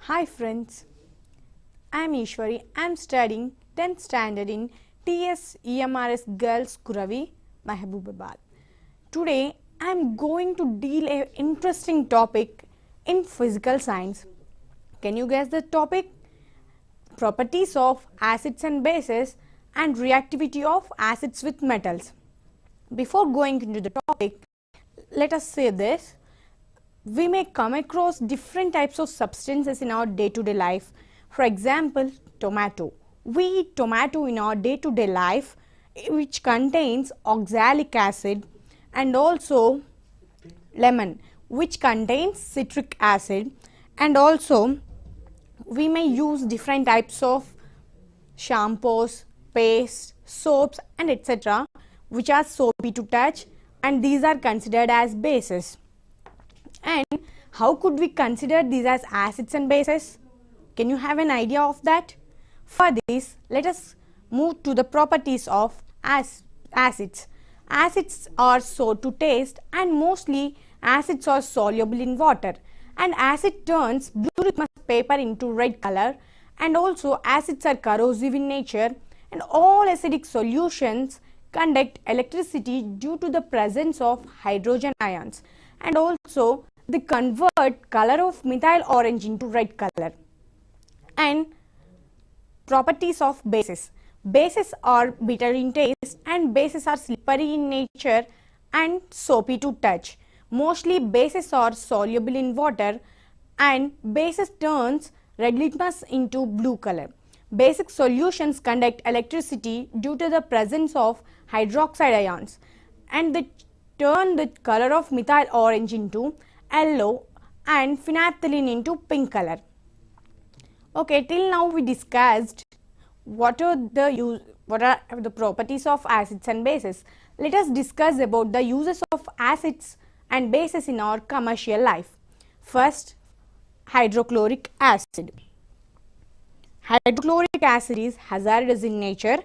Hi friends, I am Ishwari. I am studying 10th standard in TTWREIS Girls Kuravi, Mahbubabad. Today I am going to deal an interesting topic in physical science. Can you guess the topic? Properties of acids and bases and reactivity of acids with metals. Before going into the topic, let us say this. We may come across different types of substances in our day-to-day life. For example, tomato. We eat tomato in our day-to-day life, which contains oxalic acid, and also lemon, which contains citric acid, and also we may use different types of shampoos, paste, soaps and etc., which are soapy to touch, and these are considered as bases. And how could we consider these as acids and bases? Can you have an idea of that? For this, let us move to the properties of acids. Acids are sour to taste, and mostly acids are soluble in water. And acid turns blue litmus paper into red color, and also acids are corrosive in nature, and all acidic solutions conduct electricity due to the presence of hydrogen ions, and also they convert color of methyl orange into red color. And properties of bases. Bases are bitter in taste, and bases are slippery in nature and soapy to touch. Mostly bases are soluble in water, and bases turns red litmus into blue color. Basic solutions conduct electricity due to the presence of hydroxide ions, and they turn the color of methyl orange into yellow and phenolphthalein into pink color. Okay, till now we discussed what are the properties of acids and bases. Let us discuss about the uses of acids and bases in our commercial life. First, hydrochloric acid. Hydrochloric acid is hazardous in nature,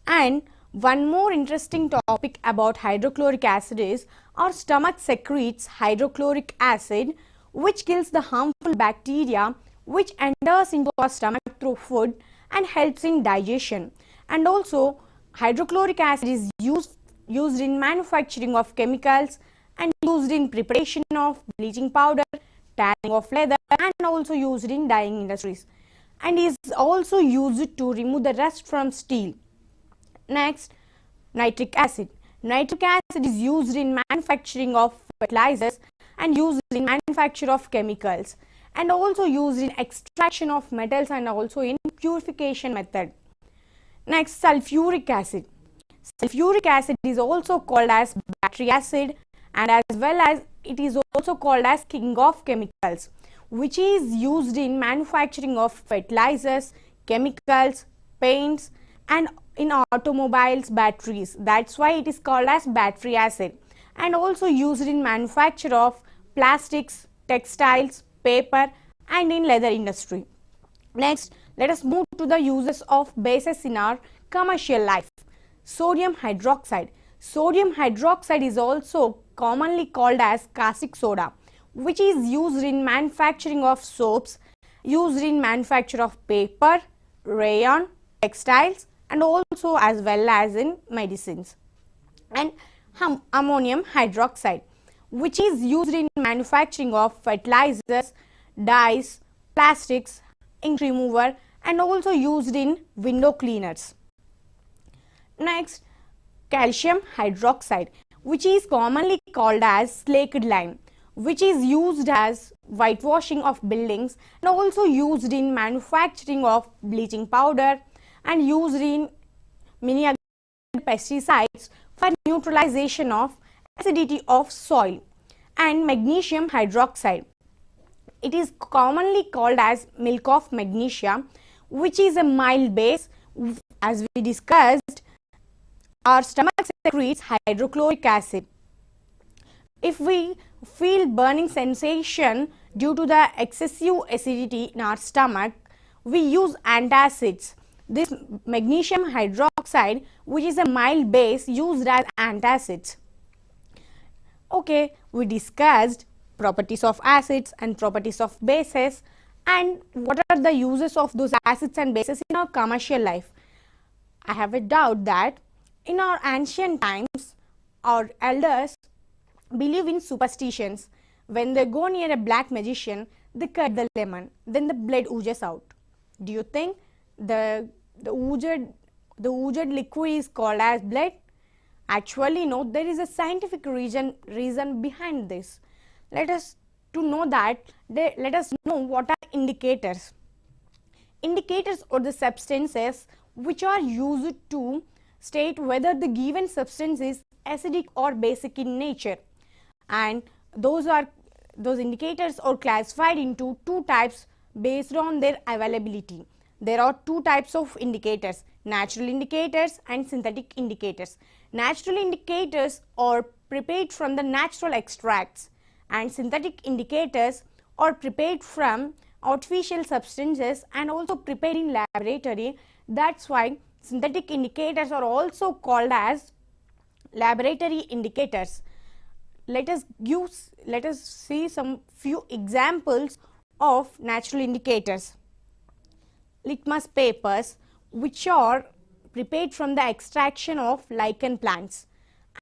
and one more interesting topic about hydrochloric acid is our stomach secretes hydrochloric acid, which kills the harmful bacteria which enters into our stomach through food and helps in digestion. And also hydrochloric acid is used in manufacturing of chemicals and used in preparation of bleaching powder, tanning of leather, and also used in dyeing industries, and is also used to remove the rust from steel. Next, nitric acid. Nitric acid is used in manufacturing of fertilizers and used in manufacture of chemicals, and also used in extraction of metals and also in purification method. Next, sulfuric acid. Sulfuric acid is also called as battery acid, and as well as it is also called as king of chemicals, which is used in manufacturing of fertilizers, chemicals, paints, and in automobiles batteries. That's why it is called as battery acid, and also used in manufacture of plastics, textiles, paper, and in leather industry. Next, let us move to the uses of bases in our commercial life. Sodium hydroxide. Sodium hydroxide is also commonly called as caustic soda, which is used in manufacturing of soaps, used in manufacture of paper, rayon, textiles, and also as well as in medicines. And ammonium hydroxide, which is used in manufacturing of fertilizers, dyes, plastics, ink remover, and also used in window cleaners. Next, calcium hydroxide, which is commonly called as slaked lime, which is used as whitewashing of buildings and also used in manufacturing of bleaching powder and used in many pesticides for neutralization of acidity of soil. And magnesium hydroxide, it is commonly called as milk of magnesia, which is a mild base. As we discussed, our stomach secretes hydrochloric acid. If we feel burning sensation due to the excessive acidity in our stomach, we use antacids. This magnesium hydroxide, which is a mild base, used as antacids. Okay, we discussed properties of acids and properties of bases. And what are the uses of those acids and bases in our commercial life? I have a doubt that in our ancient times, our elders believe in superstitions. When they go near a black magician, they cut the lemon, then the blood oozes out. Do you think the oozed liquid is called as blood? Actually, no, there is a scientific reason behind this. Let us know what are indicators. Indicators are the substances which are used to state whether the given substance is acidic or basic in nature, and those indicators are classified into two types based on their availability. There are two types of indicators: natural indicators and synthetic indicators. Natural indicators are prepared from the natural extracts, and synthetic indicators are prepared from artificial substances and also prepared in laboratory. That's why synthetic indicators are also called as laboratory indicators. Let us see some few examples of natural indicators. Litmus papers, which are prepared from the extraction of lichen plants,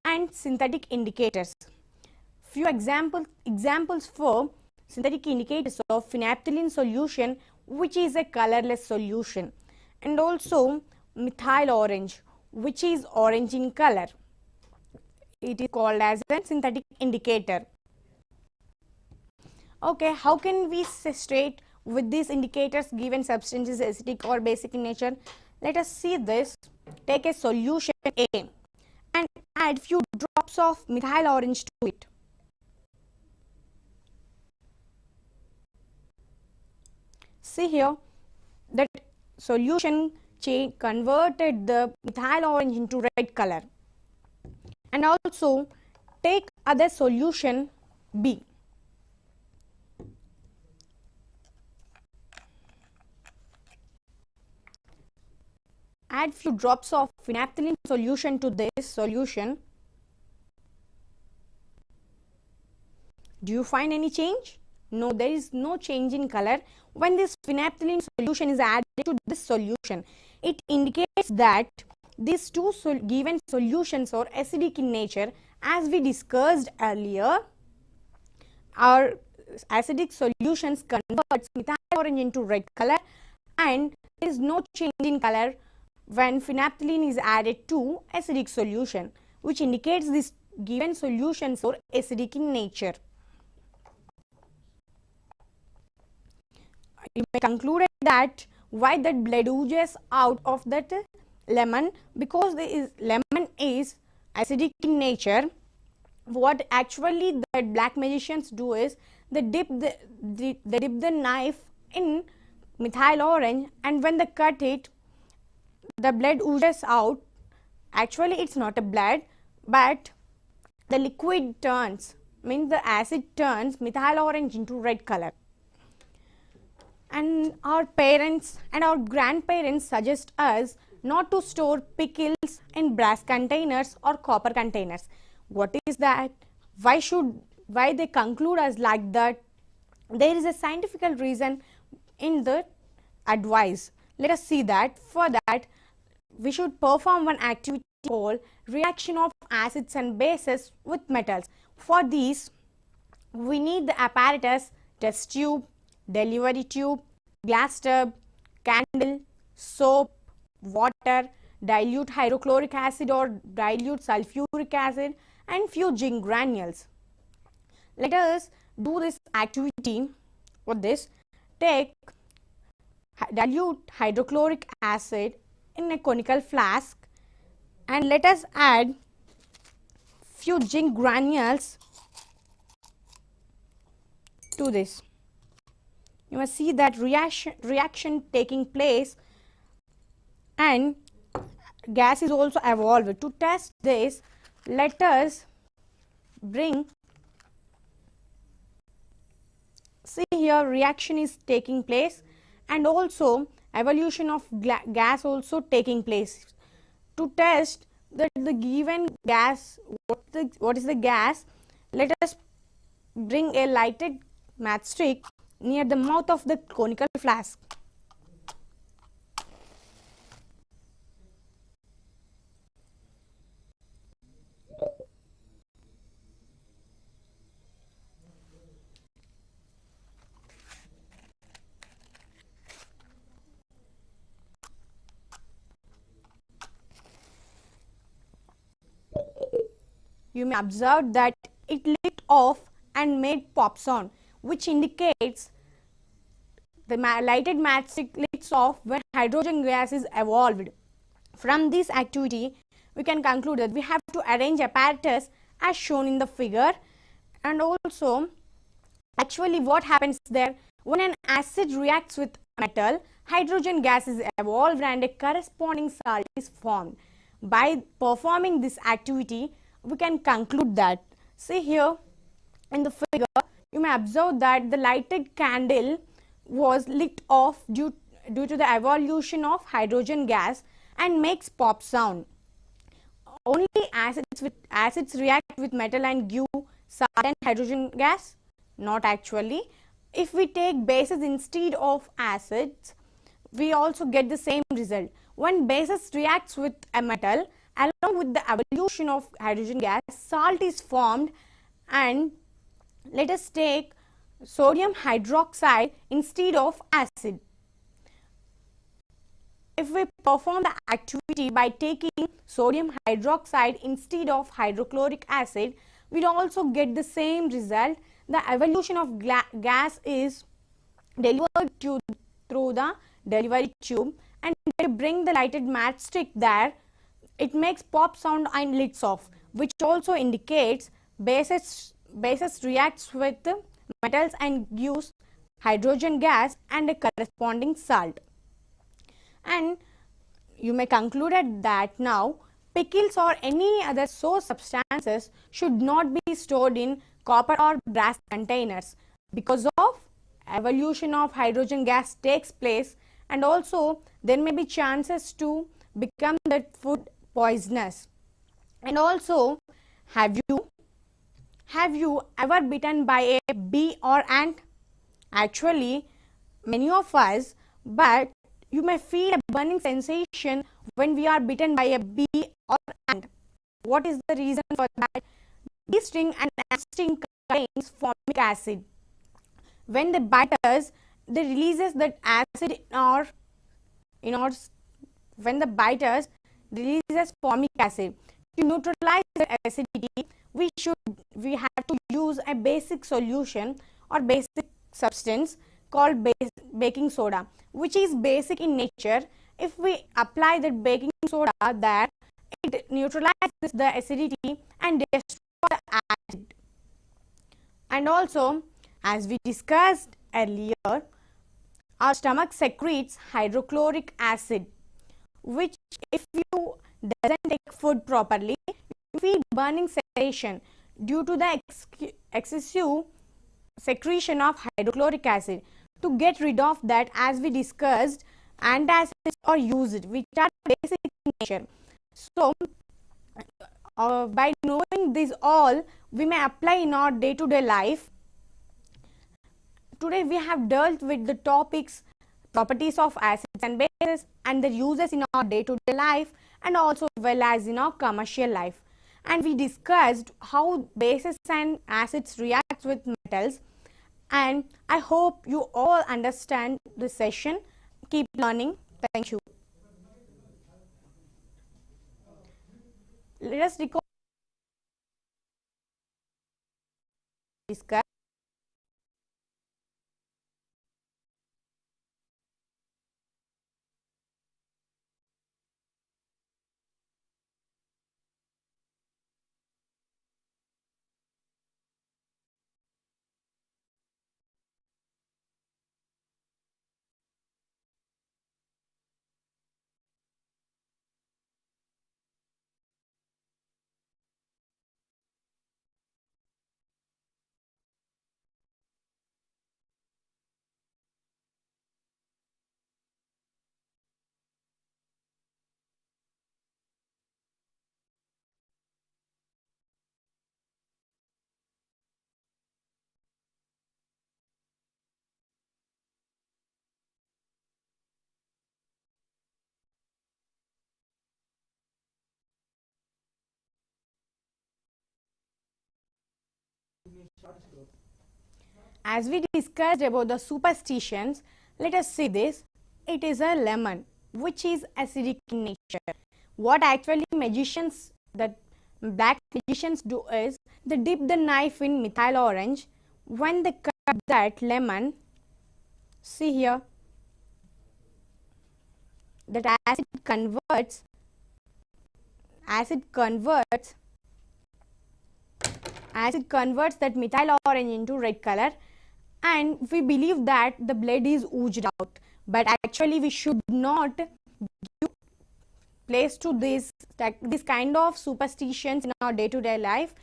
and synthetic indicators. Few examples for synthetic indicators of phenolphthalein solution, which is a colorless solution, and also methyl orange, which is orange in color. It is called as a synthetic indicator. Okay, how can we state with these indicators given substance is acidic or basic in nature? Let us see this. Take a solution A and add few drops of methyl orange to it. See here that solution converted the methyl orange into red color. And also take other solution B. Add few drops of phenolphthalein solution to this solution. Do you find any change? No, there is no change in color when this phenolphthalein solution is added to this solution. It indicates that these two given solutions are acidic in nature. As we discussed earlier, our acidic solutions converts methyl orange into red color, and there is no change in color when phenolphthalein is added to acidic solution, which indicates these given solutions are acidic in nature. You may conclude that why that blood oozes out of that lemon, because lemon is acidic in nature. What actually the black magicians do is they dip the knife in methyl orange, and when they cut it, the blood oozes out. Actually, it's not a blood, but the liquid turns, means the acid turns methyl orange into red color. And our parents and our grandparents suggest us not to store pickles in brass containers or copper containers. What is that? Why they conclude us like that? There is a scientific reason in the advice. Let us see that. For that, we should perform one activity called reaction of acids and bases with metals. For these, we need the apparatus: test tube, delivery tube, glass tube, candle, soap, water, dilute hydrochloric acid or dilute sulfuric acid, and few zinc granules. Let us do this activity. For this, take dilute hydrochloric acid in a conical flask and let us add few zinc granules to this. You must see that reaction taking place, and gas is also evolved. To test this, let us bring, see here reaction is taking place, and also evolution of gas also taking place. To test that the given gas, what is the gas, let us bring a lighted matchstick near the mouth of the conical flask. You may observe that it lit off and made pop sound, which indicates the lighted matchstick lights off when hydrogen gas is evolved. From this activity, we can conclude that we have to arrange apparatus as shown in the figure, and also actually what happens there, when an acid reacts with metal, hydrogen gas is evolved and a corresponding salt is formed. By performing this activity, we can conclude that. See here in the figure, you may observe that the lighted candle was lit off due to the evolution of hydrogen gas and makes pop sound. Only acids react with metal and give salt and hydrogen gas? Not actually. If we take bases instead of acids, we also get the same result. When bases reacts with a metal, along with the evolution of hydrogen gas, salt is formed. And let us take sodium hydroxide instead of acid. If we perform the activity by taking sodium hydroxide instead of hydrochloric acid, we will also get the same result. The evolution of gas is delivered through the delivery tube, and to bring the lighted matchstick there, it makes pop sound and lights off, which also indicates bases reacts with metals and gives hydrogen gas and a corresponding salt. And you may conclude that now pickles or any other source substances should not be stored in copper or brass containers, because of evolution of hydrogen gas takes place, and also there may be chances to become that food poisonous. And also, have you ever bitten by a bee or ant? Actually, many of us, but you may feel a burning sensation when we are bitten by a bee or ant. What is the reason for that? Bee sting and ant sting contains formic acid. When they bite us, they releases that acid in our when the bite us, releases formic acid. To neutralize the acidity, we have to use a basic solution or basic substance called baking soda, which is basic in nature. If we apply that baking soda there, it neutralizes the acidity and destroys the acid. And also, as we discussed earlier, our stomach secretes hydrochloric acid, which if you doesn't take food properly, you feel burning sensation due to the excessive secretion of hydrochloric acid. To get rid of that, as we discussed, antacids are used, which are basic in nature. So, by knowing this all, we may apply in our day-to-day life. Today we have dealt with the topics properties of acids and bases and their uses in our day-to-day life, and also well as in our commercial life. And we discussed how bases and acids react with metals, and I hope you all understand this session. Keep learning. Thank you. Let us discuss. As we discussed about the superstitions, let us see this. It is a lemon which is acidic in nature. What actually black magicians do is they dip the knife in methyl orange. When they cut that lemon, see here, that acid converts that methyl orange into red color, and we believe that the blood is oozed out. But actually we should not give place to this kind of superstitions in our day-to-day life.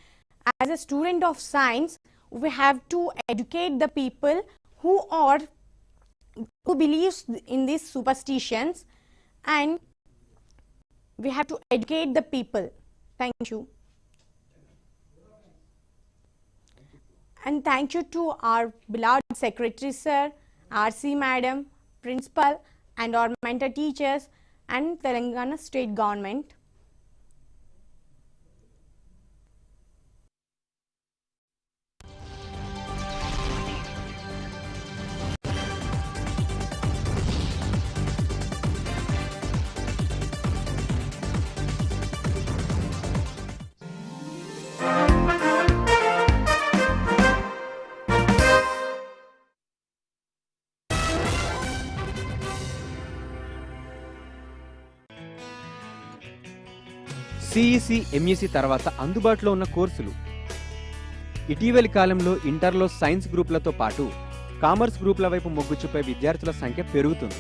As a student of science, we have to educate the people who believes in these superstitions, and we have to educate the people. Thank you. And thank you to our beloved Secretary Sir, RC Madam, Principal, and our mentor teachers and Telangana State Government. CEC, MEC తర్వాత అందుబాటులో ఉన్న కోర్సులు. ఇటీవలి కాలంలో ఇంటర్లో science గ్రూపులతో పాటు commerce గ్రూపుల వైపు మొగ్గు చూపే విద్యార్థుల సంఖ్య పెరుగుతుంది.